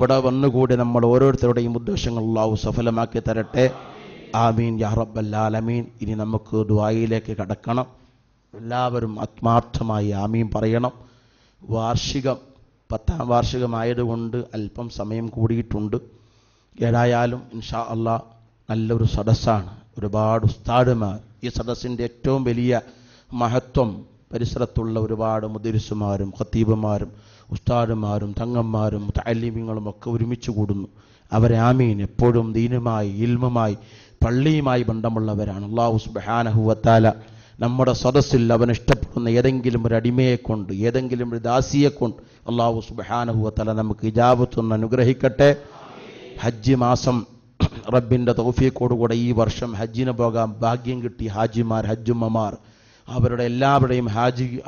ഇവിടെ വന്നുകൂടി നമ്മൾ ഓരോരുത്തരുടെയും ഉദ്ദേശങ്ങൾ അല്ലാഹു സഫലമാക്കി തരട്ടെ. ആമീൻ യാ റബ്ബൽ ആലമീൻ. ഇനി നമുക്ക് ദുആയിലേക്ക് കടക്കണം. എല്ലാവരും ആത്മാർത്ഥമായി ആമീൻ പറയണം. വാർഷികം 10ാം വാർഷികമായതുകൊണ്ട് അല്പം സമയം കൂടിയിട്ടുണ്ട്. ഏതായാലും ഇൻഷാ അല്ലാഹ് നല്ലൊരു സദസ്സാണ്. ഒരുപാട് ഉസ്താദുമാർ. ഈ സദസ്സിൻ്റെ ഏറ്റവും വലിയ മഹത്വം പരിസരത്തുള്ള ഒരുപാട് മുദരിസുമാരും ഖത്തീബുമാരും ഉസ്താദുമാരും തങ്ങന്മാരും മുതഅല്ലിമീങ്ങളും ഒക്കെ ഒരുമിച്ച് കൂടുന്നു. അവരെ ആമീൻ എപ്പോഴും ദീനുമായി ഇൽമുമായി പള്ളിയുമായി ബന്ധമുള്ളവരാണ്. അല്ലാഹു സുബ്ഹാനഹു വ തആല നമ്മുടെ സദസ്സിൽ അവൻ ഇഷ്ടപ്പെടുന്ന ഏതെങ്കിലും ഒരു അടിമയെ കൊണ്ട് ഏതെങ്കിലും ഒരു ദാസിയെ കൊണ്ട് അല്ലാഹു സുബ്ഹാനഹു വ തആല നമുക്ക് ഇജാബത്ത് അനുഗ്രഹിക്കട്ടെ. ഹജ്ജ് മാസം റബ്ബിൻ്റെ തൗഫീഖോടുകൂടെ ഈ വർഷം ഹജ്ജിന് പോകാൻ ഭാഗ്യം കിട്ടി ഹാജിമാർ ഹജ്ജുമ്മമാർ അവരുടെ എല്ലാവരുടെയും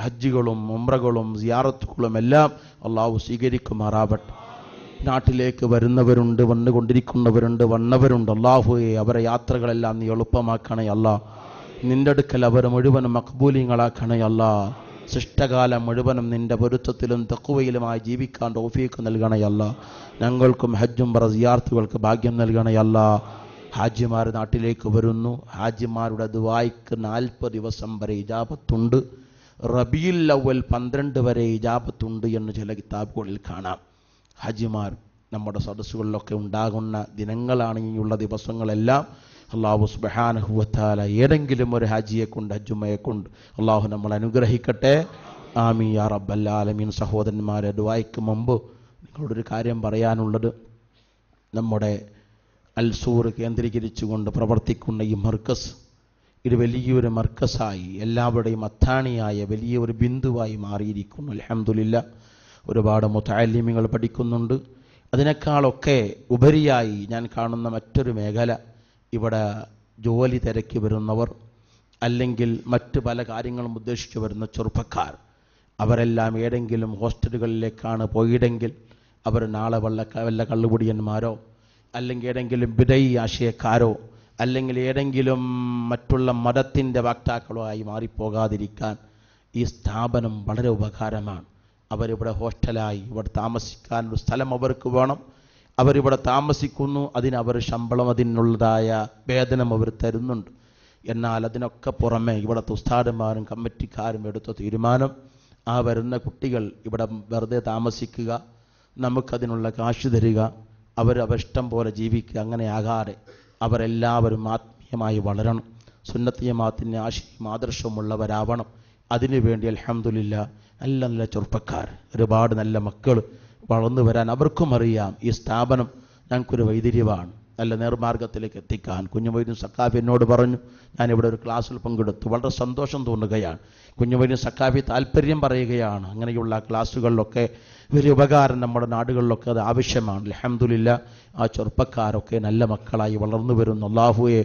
ഹജ്ജുകളും ഉംറകളും സിയാറത്തുകളും എല്ലാം അല്ലാഹു സ്വീകരിക്കുമാറാവട്ടെ. നാട്ടിലേക്ക് വരുന്നവരുണ്ട്, വന്നുകൊണ്ടിരിക്കുന്നവരുണ്ട്, വന്നവരുണ്ട്. അല്ലാഹുവേ അവരെ യാത്രകളെല്ലാം നീ എളുപ്പമാക്കണേ അല്ലാ. നിന്റെ അടുക്കൽ അവർ മുഴുവനും മഖ്ബൂലിങ്ങളാക്കണേ അല്ലാ. ശിഷ്ടകാലം മുഴുവനും നിന്റെ പൊരുത്തത്തിലും തഖ്വയിലുമായി ജീവിക്കാൻ തൗഫീഖ് നൽകണേ അല്ലാ. ഞങ്ങൾക്കും ഹജ്ജും സിയാറത്തുകൾക്ക് ഭാഗ്യം നൽകണേ അല്ലാ. ഹാജിമാർ നാട്ടിലേക്ക് വരുന്നു. ഹാജിമാരുടെ ദുആയ്ക്ക് 40 ദിവസം വരെ ഇജാബത്തുണ്ട്. റബീഉൽ അവ്വൽ 12 വരെ ഇജാബത്തുണ്ട് എന്ന് ചില കിതാബുകളിൽ കാണാം. ഹാജിമാർ നമ്മുടെ സദസ്സുകളിലൊക്കെ ഉണ്ടാകുന്ന ദിനങ്ങളാണ് ഇനിയുള്ള ദിവസങ്ങളെല്ലാം. അല്ലാഹു സുബ്ഹാനഹു വ തആല ഏതെങ്കിലും ഒരു ഹാജിയെ കൊണ്ട് ഹജ്ജുമ്മയെ കൊണ്ട് അല്ലാഹു നമ്മൾ അനുഗ്രഹിക്കട്ടെ. ആമീൻ യാ റബ്ബൽ ആലമീൻ. സഹോദരന്മാരെ, ദുആയ്ക്ക് മുമ്പ് നിങ്ങളോടൊരു കാര്യം പറയാനുള്ളത്, നമ്മുടെ അൽസൂർ കേന്ദ്രീകരിച്ചുകൊണ്ട് പ്രവർത്തിക്കുന്ന ഈ മർക്കസ് ഇത് വലിയൊരു മർക്കസായി എല്ലാവരുടെയും അത്താണിയായ വലിയൊരു ബിന്ദുവായി മാറിയിരിക്കുന്നു. അൽഹംദുലില്ലാഹ്. ഒരുപാട് മുതഅല്ലിമീങ്ങൾ പഠിക്കുന്നുണ്ട്. അതിനേക്കാളൊക്കെ ഉപരിയായി ഞാൻ കാണുന്ന മറ്റൊരു മേഖല, ഇവിടെ ജോലി തിരക്കി വരുന്നവർ അല്ലെങ്കിൽ മറ്റ് പല കാര്യങ്ങളും ഉദ്ദേശിച്ച് വരുന്ന ചെറുപ്പക്കാർ അവരെല്ലാം ഏതെങ്കിലും ഹോസ്റ്റലുകളിലേക്കാണ് പോയിടെങ്കിൽ അവർ നാളെ വല്ല കള്ളുകുടിയന്മാരോ അല്ലെങ്കിൽ ഏതെങ്കിലും ബിദഈ ആശയക്കാരോ അല്ലെങ്കിൽ ഏതെങ്കിലും മറ്റുള്ള മതത്തിൻ്റെ വക്താക്കളോ ആയി മാറിപ്പോകാതിരിക്കാൻ ഈ സ്ഥാപനം വളരെ ഉപകാരമാണ്. അവരിവിടെ ഹോസ്റ്റലായി ഇവിടെ താമസിക്കാനൊരു സ്ഥലം അവർക്ക് വേണം. അവരിവിടെ താമസിക്കുന്നു, അതിനവർ ശമ്പളം അതിനുള്ളതായ വേതനം അവർ തരുന്നുണ്ട്. എന്നാൽ അതിനൊക്കെ പുറമെ ഇവിടുത്തെ ഉസ്താദുമാരും കമ്മിറ്റിക്കാരും എടുത്ത തീരുമാനം, ആ വരുന്ന കുട്ടികൾ ഇവിടെ വെറുതെ താമസിക്കുക, നമുക്കതിനുള്ള കാശ് തരിക, അവരിഷ്ടം പോലെ ജീവിക്കുക, അങ്ങനെ ആകാതെ അവരെല്ലാവരും ആത്മീയമായി വളരണം, സുന്നത്ത് ജമാഅത്തിൻ്റെ ആശയവും ആദർശമുള്ളവരാവണം. അതിനുവേണ്ടി അൽഹംദുലില്ലാഹ് നല്ല നല്ല ചെറുപ്പക്കാർ, ഒരുപാട് നല്ല മക്കൾ വളർന്നു വരാൻ അവർക്കും അറിയാം ഈ സ്ഥാപനം ഞങ്ങൾക്കൊരു വൈദ്യര്യമാണ്, നല്ല നേർമാർഗത്തിലേക്ക് എത്തിക്കാൻ. കുഞ്ഞുമൊയ്തീൻ സഖാഫി എന്നോട് പറഞ്ഞു, ഞാനിവിടെ ഒരു ക്ലാസ്സിൽ പങ്കെടുത്തു, വളരെ സന്തോഷം തോന്നുകയാണ്. കുഞ്ഞുമൊയ്തീൻ സഖാഫി താല്പര്യം പറയുകയാണ്, അങ്ങനെയുള്ള ക്ലാസ്സുകളിലൊക്കെ വലിയ ഉപകാരം നമ്മുടെ നാടുകളിലൊക്കെ അത് ആവശ്യമാണ്. അൽഹംദുലില്ലാഹ്. ആ ചെറുപ്പക്കാരൊക്കെ നല്ല മക്കളായി വളർന്നു വരുന്നു. അല്ലാഹുവേ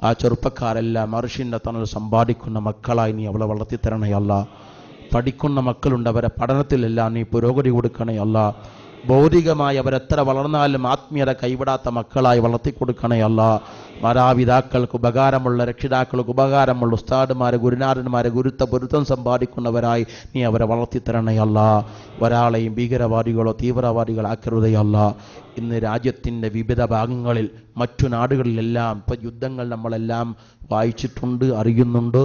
ആ ചെറുപ്പക്കാരെല്ലാം അർശിൻ്റെ തണൽ സമ്പാദിക്കുന്ന മക്കളായി നീ അവളെ വളർത്തിത്തരണേ അല്ലാ. പഠിക്കുന്ന മക്കളുണ്ട്, അവരെ പഠനത്തിലെല്ലാം നീ പുരോഗതി കൊടുക്കണേ അല്ലാ. ഭൗതികമായി അവരെത്ര വളർന്നാലും ആത്മീയത കൈവിടാത്ത മക്കളായി വളർത്തിക്കൊടുക്കണേ അല്ലാ. മാതാപിതാക്കൾക്ക് ഉപകാരമുള്ള, രക്ഷിതാക്കൾക്ക് ഉപകാരമുള്ള ഉസ്താദുമാരെ ഗുരുനാഥന്മാരെ പൊരുത്തം സമ്പാദിക്കുന്നവരായി നീ അവരെ വളർത്തിത്തരണേ അല്ലാ. ഒരാളെയും ഭീകരവാദികളോ തീവ്രവാദികളാക്കരുതേ അല്ലാ. ഇന്ന് രാജ്യത്തിൻ്റെ വിവിധ ഭാഗങ്ങളിൽ മറ്റു നാടുകളിലെല്ലാം ഇപ്പോൾ യുദ്ധങ്ങൾ നമ്മളെല്ലാം വായിച്ചിട്ടുണ്ട്, അറിയുന്നുണ്ട്.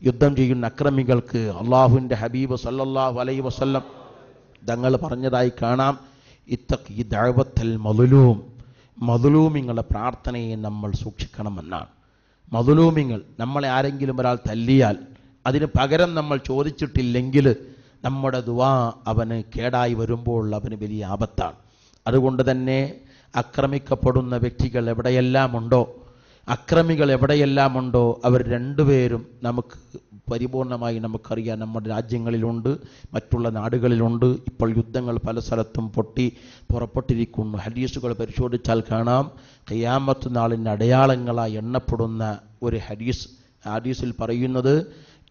യുദ്ധം ചെയ്യുന്ന അക്രമികൾക്ക് അള്ളാഹുവിൻ്റെ ഹബീബ് സല്ലല്ലാഹു അലൈഹി വസല്ലം തങ്ങൾ പറഞ്ഞതായി കാണാം, ഇത്തഖി ദഅവത്തൽ മദ്ലൂം, മദ്ലൂമിങ്ങളുടെ പ്രാർത്ഥനയെ നമ്മൾ സൂക്ഷിക്കണമെന്നാണ്. മദ്ലൂമിങ്ങൾ, നമ്മളെ ആരെങ്കിലും ഒരാൾ തല്ലിയാൽ അതിന് പകരം നമ്മൾ ചോദിച്ചിട്ടില്ലെങ്കിൽ നമ്മുടെ ദുആ അവന് കേടായി വരുമ്പോൾ അവന് വലിയ ആപത്താണ്. അതുകൊണ്ട് തന്നെ ആക്രമിക്കപ്പെടുന്ന വ്യക്തികൾ അക്രമികൾ എവിടെയെല്ലാമുണ്ടോ അവർ രണ്ടുപേരും നമുക്ക് പരിപൂർണമായി നമുക്കറിയാം. നമ്മുടെ രാജ്യങ്ങളിലുണ്ട്, മറ്റുള്ള നാടുകളിലുണ്ട്. ഇപ്പോൾ യുദ്ധങ്ങൾ പല സ്ഥലത്തും പുറപ്പെട്ടിരിക്കുന്നു. ഹദീസുകൾ പരിശോധിച്ചാൽ കാണാം, ഖിയാമത്ത് നാളിൻ്റെ അടയാളങ്ങളായി എണ്ണപ്പെടുന്ന ഒരു ഹദീസിൽ പറയുന്നത്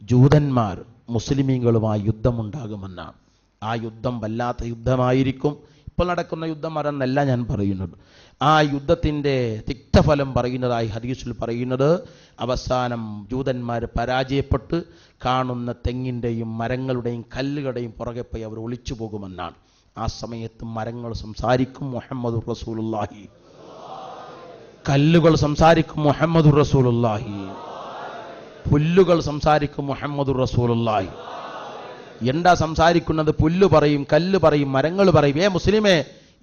ജൂതന്മാർ മുസ്ലിമീങ്ങളുമായി യുദ്ധമുണ്ടാകുമെന്നാണ്. ആ യുദ്ധം വല്ലാത്ത യുദ്ധമായിരിക്കും. ഇപ്പോൾ നടക്കുന്ന യുദ്ധം അതെന്നല്ല ഞാൻ പറയുന്നത്. ആ യുദ്ധത്തിൻ്റെ തിക്തഫലം പറയുന്നതായി ഹദീസിൽ പറയുന്നത്, അവസാനം ജൂതന്മാർ പരാജയപ്പെട്ട് കാണുന്ന തെങ്ങിൻ്റെയും മരങ്ങളുടെയും കല്ലുകളുടെയും പുറകെ പോയി അവർ ഒളിച്ചു പോകുമെന്നാണ്. ആ സമയത്ത് മരങ്ങൾ സംസാരിക്കും മുഹമ്മദുർ റസൂലുള്ളാഹി, കല്ലുകൾ സംസാരിക്കും മുഹമ്മദുർ റസൂലുള്ളാഹി, പുല്ലുകൾ സംസാരിക്കും മുഹമ്മദുർ റസൂലുള്ളാഹി. എന്താ സംസാരിക്കുന്നത്? പുല്ല് പറയും, കല്ല് പറയും, മരങ്ങൾ പറയും, മുസ്ലിമേ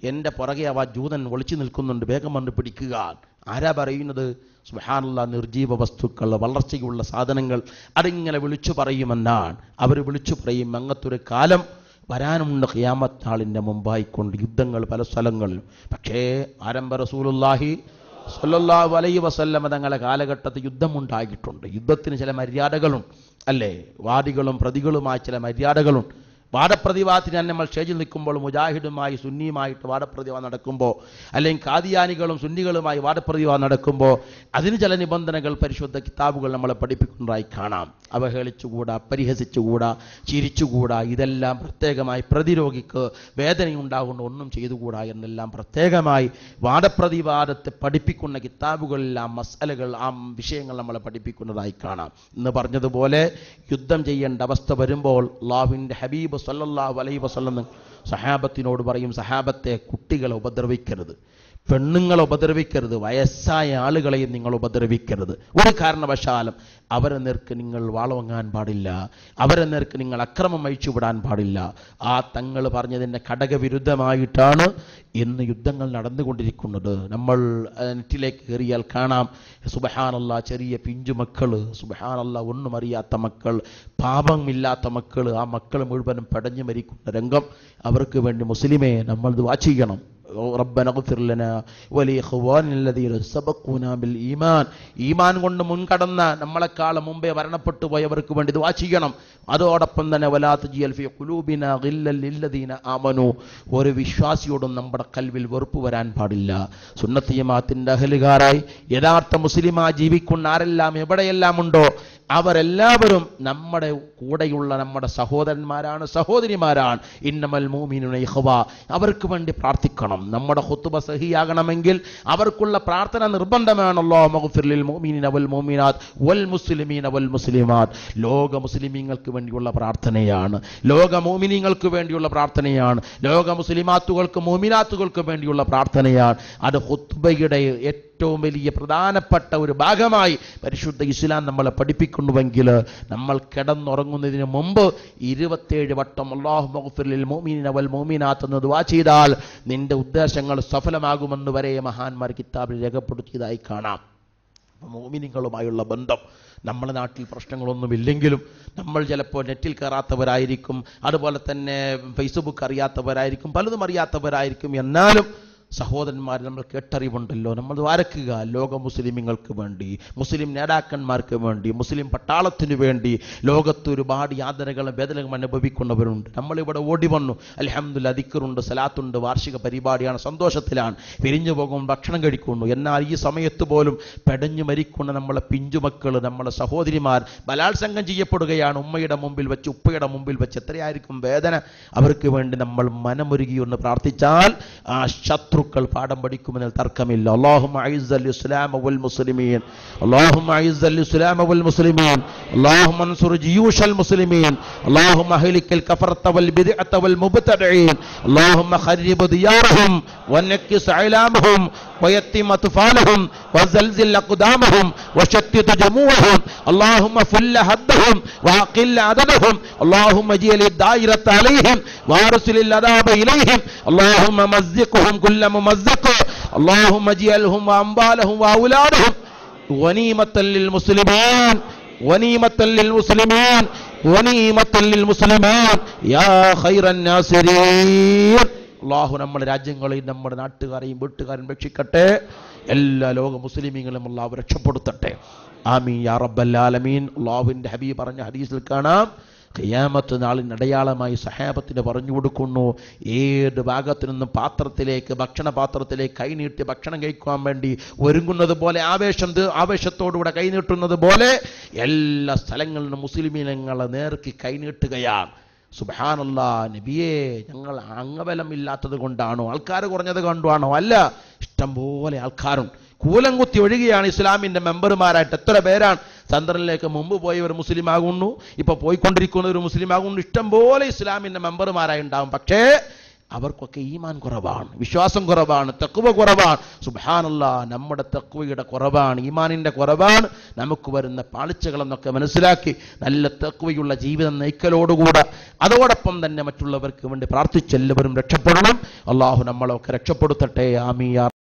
എൻ്റെ പുറകെ അവ ജൂതൻ ഒളിച്ചു നിൽക്കുന്നുണ്ട്, വേഗം വന്ന് പിടിക്കുക. ആരാ പറയുന്നത്? സുബ്ഹാനല്ലാഹ്, നിർജീവ വസ്തുക്കൾ, വളർച്ചയുള്ള സാധനങ്ങൾ അതിങ്ങനെ വിളിച്ചു പറയുമെന്നാണ്. അവർ വിളിച്ചു പറയും. അങ്ങത്തൊരു കാലം വരാനുണ്ട് ഖിയാമത്ത് നാളിൻ്റെ മുമ്പായിക്കൊണ്ട്, യുദ്ധങ്ങൾ പല സ്ഥലങ്ങളിലും. പക്ഷേ ആരംഭ റസൂലുള്ളാഹി സ്വല്ലല്ലാഹു അലൈഹി വസല്ലമ തങ്ങളുടെ കാലഘട്ടത്തിൽ യുദ്ധമുണ്ടായിട്ടുണ്ട്. യുദ്ധത്തിന് ചില മര്യാദകളുണ്ട് അല്ലേ? വാദികളും പ്രതികളുമായ ചില മര്യാദകളുണ്ട്. വാദപ്രതിവാദത്തിന് നമ്മൾ സ്റ്റേജിൽ നിൽക്കുമ്പോൾ മുജാഹിദുമായി സുന്നിയുമായിട്ട് വാദപ്രതിവാദം നടക്കുമ്പോൾ, അല്ലെങ്കിൽ ഖാദിയാനികളും സുന്നികളുമായി വാദപ്രതിവാദം നടക്കുമ്പോൾ അതിന് ചില നിബന്ധനകൾ പരിശുദ്ധ കിതാബുകൾ നമ്മളെ പഠിപ്പിക്കുന്നതായി കാണാം. അവഹേളിച്ചുകൂടാ, പരിഹസിച്ചുകൂടാ, ചിരിച്ചുകൂടാ, ഇതെല്ലാം പ്രത്യേകമായി പ്രതിരോഗിക്ക് വേദനയുണ്ടാകുന്ന ഒന്നും ചെയ്തുകൂടാ എന്നെല്ലാം പ്രത്യേകമായി വാദപ്രതിവാദത്തെ പഠിപ്പിക്കുന്ന കിതാബുകളിൽ ആ മസലകൾ, ആ വിഷയങ്ങൾ നമ്മളെ പഠിപ്പിക്കുന്നതായി കാണാം. ഇന്ന് പറഞ്ഞതുപോലെ യുദ്ധം ചെയ്യേണ്ട അവസ്ഥ വരുമ്പോൾ അല്ലാഹുവിൻ്റെ ഹബീബ് സല്ലല്ലാഹു അലൈഹി വസല്ലം സഹാബത്തിനോട് പറയും, സഹാബത്തെ കുട്ടികളെ ഉപദ്രവിക്കരുത്, പെണ്ണുങ്ങളെ ഉപദ്രവിക്കരുത്, വയസ്സായ ആളുകളെയും നിങ്ങൾ ഉപദ്രവിക്കരുത്. ഒരു കാരണവശാലും അവരെ നേർക്ക് നിങ്ങൾ വാളവങ്ങാൻ പാടില്ല, അവരെ നേർക്ക് നിങ്ങൾ അക്രമം അഴിച്ചുവിടാൻ പാടില്ല. ആ തങ്ങൾ പറഞ്ഞതിൻ്റെ ഘടകവിരുദ്ധമായിട്ടാണ് ഇന്ന് യുദ്ധങ്ങൾ നടന്നുകൊണ്ടിരിക്കുന്നത്. നമ്മൾ നെറ്റിലേക്ക് കയറിയാൽ കാണാം, സുബ്ഹാനല്ലാഹ്, ചെറിയ പിഞ്ചു മക്കൾ, സുബ്ഹാനല്ലാഹ്, ഒന്നും അറിയാത്ത മക്കൾ, പാപമില്ലാത്ത മക്കൾ, ആ മക്കൾ മുഴുവനും പടഞ്ഞു മരിക്കുന്ന രംഗം. അവർക്ക് വേണ്ടി മുസ്ലിമേ നമ്മൾ ദുആ ചെയ്യണം. റബ്ബന ഗ്ഫിർ ലനാ വലിഇഖ്വാനിന അല്ലദീന സബഖൂനാ ബിൽ ഈമാൻ. ഈമാൻ കൊണ്ട് മുൻകടന്ന നമ്മളെക്കാളും മുമ്പേ മരണപ്പെട്ടു പോയവർക്ക് വേണ്ടി ദുആ ചെയ്യണം. അതോടൊപ്പം തന്നെ വലാ തജിൽ ഫീ ഖുലൂബിനാ ഗില്ലൽ ലില്ലദീന ആമനു. ഒരു വിശ്വാസിയോടും നമ്മുടെ കൽവിൽ വെറുപ്പ് വരാൻ പാടില്ല. സുന്നത്ത് ജമാഅത്തിന്റെ അഹ്ലുകാരായി യഥാർത്ഥ മുസ്ലിമായി ജീവിക്കുന്ന ആരെല്ലാം എവിടെയെല്ലാം ഉണ്ടോ അവരെല്ലാവരും നമ്മുടെ കൂടെയുള്ള നമ്മുടെ സഹോദരന്മാരാണ്, സഹോദരിമാരാണ്. ഇന്നമൽ മുഅ്മിനൂന ഇഖ്വ. അവർക്ക് വേണ്ടി പ്രാർത്ഥിക്കണം. നമ്മുടെ ഖുത്ബ സഹിയാകണമെങ്കിൽ അവർക്കുള്ള പ്രാർത്ഥന നിർബന്ധമാണ്. അല്ലാഹുമ്മ ഗ്ഫിർ ലിൽ മുഅ്മിനീന വൽ മുഅ്മിനാത്ത് വൽ മുസ്ലിമീന വൽ മുസ്ലിമാത്ത്. ലോക മുസ്ലിമീങ്ങൾക്ക് വേണ്ടിയുള്ള പ്രാർത്ഥനയാണ്, ലോക മുഅ്മിനീങ്ങൾക്ക് വേണ്ടിയുള്ള പ്രാർത്ഥനയാണ്, ലോക മുസ്ലിമാത്തുകൾക്ക് മുഅ്മിനാത്തുകൾക്ക് വേണ്ടിയുള്ള പ്രാർത്ഥനയാണ്. അത് ഖുത്ബയുടെ ഏറ്റവും വലിയ പ്രധാനപ്പെട്ട ഒരു ഭാഗമായി പരിശുദ്ധ ഇസ്ലാം നമ്മളെ പഠിപ്പിക്കുന്നുവെങ്കിൽ നമ്മൾ കിടന്നുറങ്ങുന്നതിന് മുമ്പ് 27 വട്ടം അല്ലാഹുമ്മ ഗ്ഫിർ ലിൽ മുഅ്മിനീന വൽ മുഅ്മിനാത്ത് എന്ന് ദുആ ചെയ്താൽ നിന്റെ ഉദ്ദേശങ്ങൾ സഫലമാകുമെന്ന് വരെ മഹാന്മാർ കിതാബിൽ രേഖപ്പെടുത്തിയതായി കാണാം. മുഅ്മിനീങ്ങളുമായുള്ള ബന്ധം നമ്മുടെ നാട്ടിൽ പ്രശ്നങ്ങളൊന്നുമില്ലെങ്കിലും നമ്മൾ ചിലപ്പോൾ നെറ്റിൽ കയറാത്തവരായിരിക്കും, അതുപോലെ തന്നെ ഫേസ്ബുക്ക് അറിയാത്തവരായിരിക്കും, പലതും അറിയാത്തവരായിരിക്കും. എന്നാലും സഹോദരന്മാർ, നമ്മൾ കേട്ടറിവുണ്ടല്ലോ, നമ്മൾ ദ്വാരക്കുക ലോക മുസ്ലിമീങ്ങൾക്ക് വേണ്ടി, മുസ്ലിം നേതാക്കന്മാർക്ക് വേണ്ടി, മുസ്ലിം പട്ടാളത്തിനു വേണ്ടി. ലോകത്ത് ഒരുപാട് യാതനകളും വേദനകളും അനുഭവിക്കുന്നവരുണ്ട്. നമ്മളിവിടെ ഓടി വന്നു, അൽഹംദുലില്ലാഹ്, ദിക്റുണ്ട്, സലാത്തുണ്ട്, വാർഷിക പരിപാടിയാണ്, സന്തോഷത്തിലാണ്, പിരിഞ്ഞു പോകും, ഭക്ഷണം കഴിക്കുന്നു. എന്നാൽ ഈ സമയത്ത് പോലും പെടഞ്ഞു മരിക്കുന്ന നമ്മളെ പിഞ്ചുമക്കൾ, നമ്മളെ സഹോദരിമാർ ബലാത്സംഗം ചെയ്യപ്പെടുകയാണ്. ഉമ്മയുടെ മുമ്പിൽ വെച്ച്, ഉപ്പയുടെ മുമ്പിൽ വെച്ച്. എത്രയായിരിക്കും വേദന. അവർക്ക് വേണ്ടി നമ്മൾ മനമൊരുകി ഒന്ന് പ്രാർത്ഥിച്ചാൽ ആ ശത്രു പാഠം പഠിക്കുമെന്ന് തർക്കമില്ല. അല്ലാഹുമ്മ അഇസ്സൽ ഇസ്ലാമ വൽ മുസ്ലിമീൻ, അല്ലാഹുമ്മ അഇസ്സൽ ഇസ്ലാമ വൽ മുസ്ലിമീൻ, അല്ലാഹുമ്മ അൻസുർ ജിയൂഷൽ മുസ്ലിമീൻ, അല്ലാഹുമ്മ അഹ്ലിക്കൽ കഫറത വൽ ബിദ്അത വൽ മുബ്തദിഈൻ, അല്ലാഹുമ്മ ഖരിബ് ദിയാറഹും വനക്കിസ് അലാമഹും ويتم أطفالهم وزلزل أقدامهم وشتت جموعهم اللهم فل حدهم وأقل عددهم اللهم اجعل الدائرة عليهم وارسل العذاب إليهم اللهم مزقهم كل ممزق اللهم اجعلهم وأموالهم وأولادهم غنيمة للمسلمين غنيمة للمسلمين غنيمة للمسلمين يا خير الناصرين. അല്ലാഹു നമ്മുടെ രാജ്യങ്ങളെയും നമ്മുടെ നാട്ടുകാരെയും വീട്ടുകാരെയും രക്ഷിക്കട്ടെ. എല്ലാ ലോക മുസ്ലിമീങ്ങളും അല്ലാഹു രക്ഷപ്പെടുത്തട്ടെ. ആമീൻ യാ റബ്ബൽ ആലമീൻ. അല്ലാഹുവിൻ്റെ ഹബീബ് പറഞ്ഞ ഹദീസിൽ കാണാം, ഖിയാമത്ത് നാളിന് അടയാളമായി സഹാബത്തിന് പറഞ്ഞു കൊടുക്കുന്നു, ഏത് ഭാഗത്തു നിന്നും പാത്രത്തിലേക്ക്, ഭക്ഷണപാത്രത്തിലേക്ക് കൈനീട്ടി ഭക്ഷണം കഴിക്കാൻ വേണ്ടി ഒരുങ്ങുന്നത് പോലെ, ആവേശത്തോടുകൂടെ കൈനീട്ടുന്നത് പോലെ എല്ലാ സ്ഥലങ്ങളിൽ നിന്നും മുസ്ലിമീങ്ങളെ നേർക്ക് കൈനീട്ടുകയാണ്. സുബ്ഹാനല്ലാഹ്, നബിയേ, ഞങ്ങൾ അംഗബലം ഇല്ലാത്തത് കൊണ്ടാണോ, ആൾക്കാർ കുറഞ്ഞത് കൊണ്ടാണോ? അല്ല, ഇഷ്ടംപോലെ ആൾക്കാരുണ്ട്. കൂലം കുത്തി ഒഴുകുകയാണ് ഇസ്ലാമിൻ്റെ മെമ്പർമാരായിട്ട്. എത്ര പേരാണ് ചന്ദ്രനിലേക്ക് മുമ്പ് പോയവർ മുസ്ലിം ആകുന്നു, ഇപ്പോൾ പോയിക്കൊണ്ടിരിക്കുന്ന ഒരു മുസ്ലിം ആകുന്നു. ഇഷ്ടംപോലെ ഇസ്ലാമിൻ്റെ മെമ്പർമാരായി ഉണ്ടാകും. പക്ഷേ അവർക്കൊക്കെ ഈമാൻ കുറവാണ്, വിശ്വാസം കുറവാണ്, തഖ്വ കുറവാണ്. സുബ്ഹാനല്ലാഹ്, നമ്മുടെ തഖ്വയുടെ കുറവാണ്, ഈമാനിന്റെ കുറവാണ് നമുക്ക് വരുന്ന പാളിച്ചകളെന്നൊക്കെ മനസ്സിലാക്കി നല്ല തഖ്വയുള്ള ജീവിതം നയിക്കലോടുകൂടെ അതോടൊപ്പം തന്നെ മറ്റുള്ളവർക്ക് വേണ്ടി പ്രാർത്ഥിച്ചെല്ലാവരും രക്ഷപ്പെടണം. അള്ളാഹു നമ്മളൊക്കെ രക്ഷപ്പെടുത്തട്ടെ. ആമീൻ.